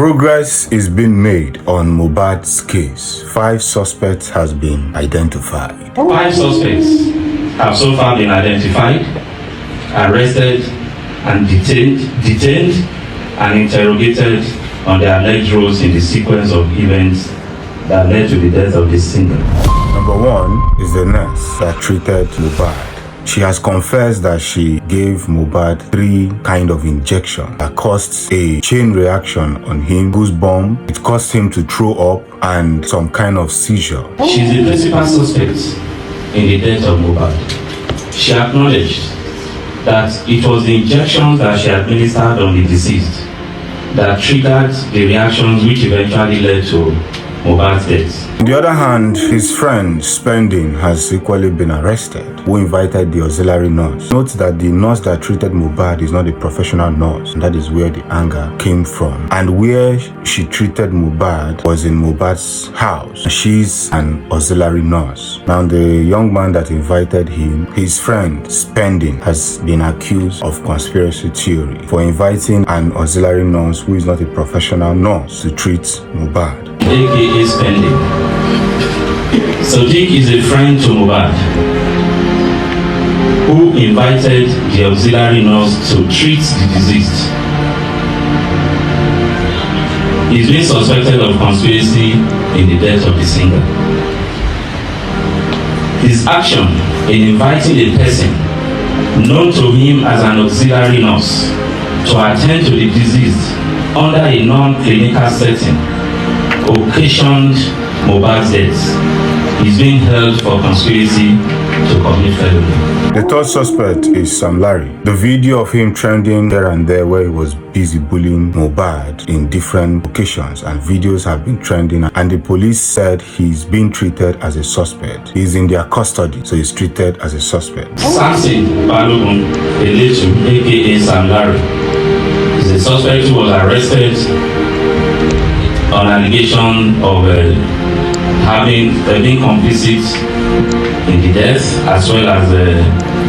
Progress is being made on Mohbad's case. 5 suspects has been identified. 5 suspects have so far been identified, arrested and detained and interrogated on their alleged roles in the sequence of events that led to the death of this singer. Number 1 is the nurse that treated Mohbad. She has confessed that she gave Mohbad 3 kind of injection that caused a chain reaction on him, goosebump, it caused him to throw up and some kind of seizure. She's the principal suspect in the death of Mohbad. She acknowledged that it was the injections that she administered on the deceased that triggered the reactions which eventually led to Mohbad's death. On the other hand, his friend Spending has equally been arrested, who invited the auxiliary nurse. Note that the nurse that treated Mohbad is not a professional nurse, and that is where the anger came from. And where she treated Mohbad was in Mohbad's house. She's an auxiliary nurse. Now, the young man that invited him, his friend Spending, has been accused of conspiracy theory for inviting an auxiliary nurse who is not a professional nurse to treat Mohbad. AKA Spending. Sadiq is a friend to Mohbad who invited the auxiliary nurse to treat the deceased. He's been suspected of conspiracy in the death of the singer. His action in inviting a person known to him as an auxiliary nurse to attend to the deceased under a non-clinical setting occasioned Mohbad's death. He's being held for conspiracy to commit felony. The third suspect is Sam Larry. The video of him trending here and there where he was busy bullying Mohbad in different occasions, and videos have been trending, and the police said he's being treated as a suspect. He's in their custody, so he's treated as a suspect. Samson Balogun Eletu, aka Sam Larry, is a suspect who was arrested on allegation of being complicit in the death, as well as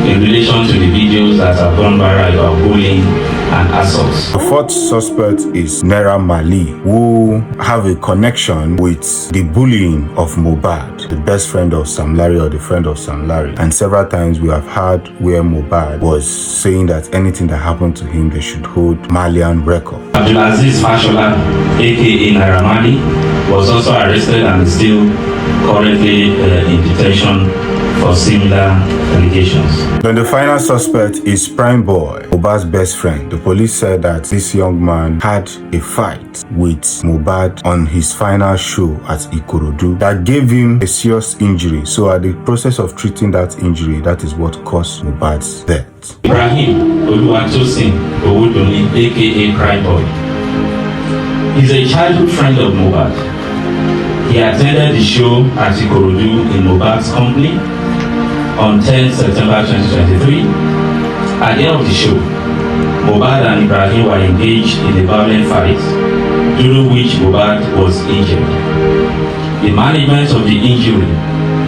in relation to the videos that have gone viral about bullying and assaults. The fourth suspect is Naira Marley, who have a connection with the bullying of Mohbad, the best friend of Sam Larry or the friend of Sam Larry. And several times we have heard where Mohbad was saying that anything that happened to him, they should hold Malian record. Abdulaziz Fashola, aka Naira Marley, was also arrested and is still currently in detention for similar allegations. Then the final suspect is Prime Boy, Mohbad's best friend. The police said that this young man had a fight with Mohbad on his final show at Ikorodu that gave him a serious injury. So at the process of treating that injury, that is what caused Mohbad's death. Ibrahim Oluwatosin Owodoni, aka Prime Boy, is a childhood friend of Mohbad. He attended the show at Ikorodu in Mohbad's company on 10 September 2023. At the end of the show, Mohbad and Ibrahim were engaged in a violent fight, during which Mohbad was injured. The management of the injury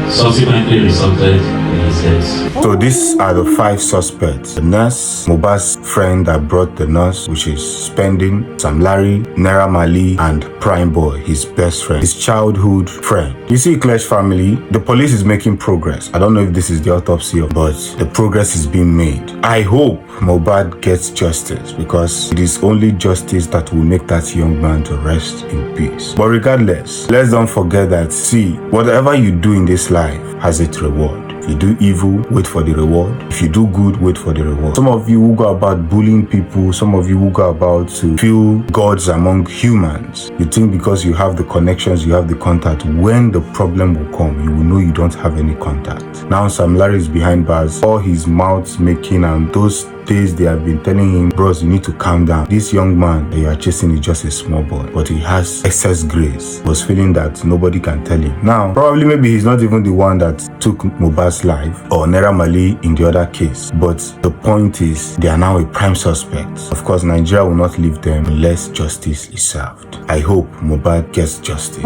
subsequently resulted in his death. So these are the 5 suspects. The nurse, Mohbad's friend that brought the nurse, which is Spending, Sam Larry, Naira Marley, and Prime Boy, his best friend, his childhood friend. You see, Clash family, the police is making progress. I don't know if this is the autopsy, but the progress is being made. I hope Mohbad gets justice, because it is only justice that will make that young man to rest in peace. But regardless, let's don't forget that, see, whatever you do in this life has its reward. If you do evil, wait for the reward. If you do good, wait for the reward. Some of you who go about bullying people, some of you who go about to feel gods among humans, you think because you have the connections, you have the contact, when the problem will come, you will know you don't have any contact. Now Sam Larry is behind bars, all his mouth making, and those days they have been telling him, bros, you need to calm down. This young man that you are chasing is just a small boy, but he has excess grace. He was feeling that nobody can tell him. Now, probably maybe he's not even the one that took Mohbad's life, or Naira Marley in the other case. But the point is, they are now a prime suspect. Of course, Nigeria will not leave them unless justice is served. I hope Mohbad gets justice.